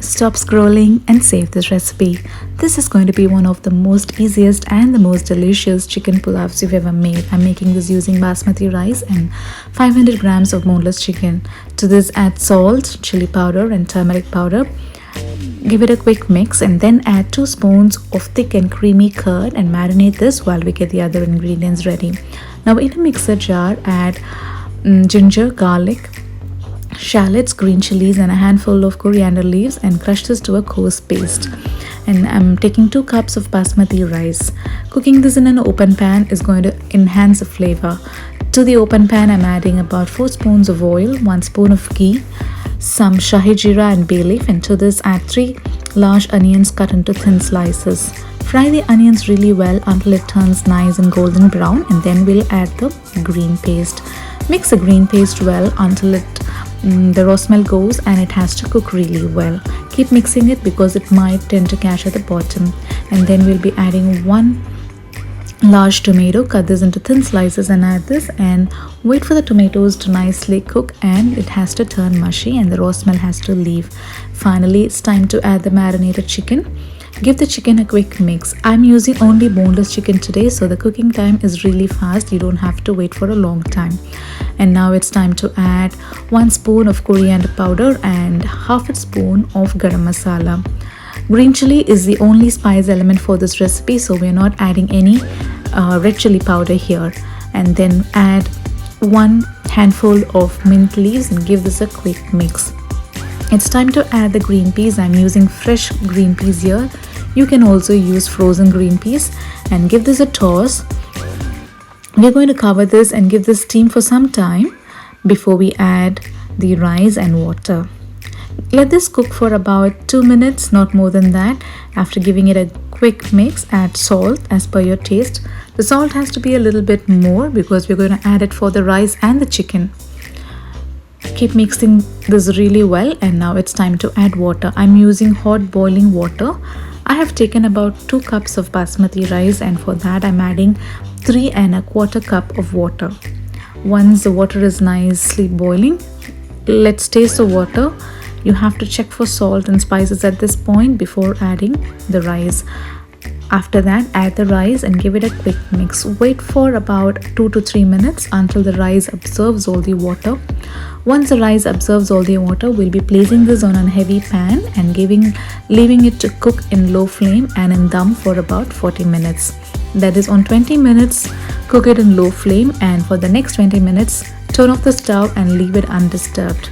Stop scrolling and save this recipe. This is going to be one of the most easiest and the most delicious chicken pulavs you've ever made. I'm making this using basmati rice and 500 grams of boneless chicken. To this add salt, chili powder and turmeric powder. Give it a quick mix and then add 2 spoons of thick and creamy curd and marinate this while we get the other ingredients ready. Now in a mixer jar add ginger, garlic, shallots, green chillies and a handful of coriander leaves and crush this to a coarse paste. And I'm taking 2 cups of basmati rice. Cooking this in an open pan is going to enhance the flavor. To the open pan I'm adding about 4 spoons of oil, 1 spoon of ghee, some Shahi jeera and bay leaf, and to this add 3 large onions cut into thin slices. Fry the onions really well until it turns nice and golden brown, and then we'll add the green paste. Mix the green paste well until the raw smell goes and it has to cook really well. Keep mixing it because it might tend to catch at the bottom. And then we'll be adding 1 large tomato. Cut this into thin slices and add this and wait for the tomatoes to nicely cook and it has to turn mushy and the raw smell has to leave. Finally, it's time to add the marinated chicken. Give the chicken a quick mix. I'm using only boneless chicken today, so the cooking time is really fast. You don't have to wait for a long time. And now it's time to add 1 spoon of coriander powder and half a spoon of garam masala. Green chili is the only spice element for this recipe, so we're not adding any red chili powder here. And then add 1 handful of mint leaves and give this a quick mix. It's time to add the green peas. I'm using fresh green peas here. You can also use frozen green peas and give this a toss. We're going to cover this and give this steam for some time before we add the rice and water. Let this cook for about 2 minutes, not more than that. After giving it a quick mix, add salt as per your taste. The salt has to be a little bit more because we're going to add it for the rice and the chicken. Keep mixing this really well, and now it's time to add water. I'm using hot boiling water. I have taken about 2 cups of basmati rice, and for that I'm adding 3 1/4 cup of water. Once the water is nicely boiling, let's taste the water. You have to check for salt and spices at this point before adding the rice. After that, add the rice and give it a quick mix. Wait for about 2 to 3 minutes until the rice absorbs all the water. Once the rice absorbs all the water, we'll be placing this on a heavy pan and leaving it to cook in low flame and in dum for about 40 minutes. That is, on 20 minutes, cook it in low flame, and for the next 20 minutes, turn off the stove and leave it undisturbed.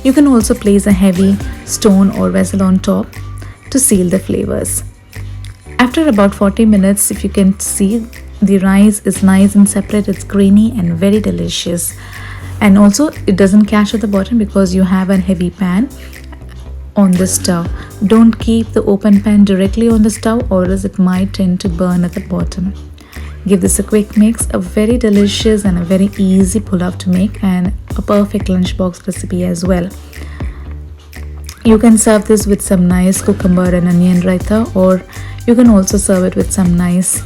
You can also place a heavy stone or vessel on top to seal the flavors. After about 40 minutes, if you can see, the rice is nice and separate. It's grainy and very delicious. And also it doesn't catch at the bottom because you have a heavy pan on the stove. Don't keep the open pan directly on the stove or else it might tend to burn at the bottom. Give this a quick mix. A very delicious and a very easy pulav to make and a perfect lunchbox recipe as well. You can serve this with some nice cucumber and onion raita, or you can also serve it with some nice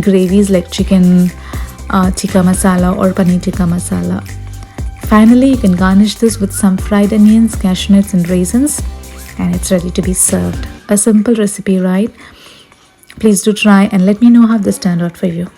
gravies like chicken tikka masala or paneer tikka masala. Finally, you can garnish this with some fried onions, cashew nuts and raisins, and it's ready to be served. A simple recipe, right? Please do try and let me know how this turned out for you.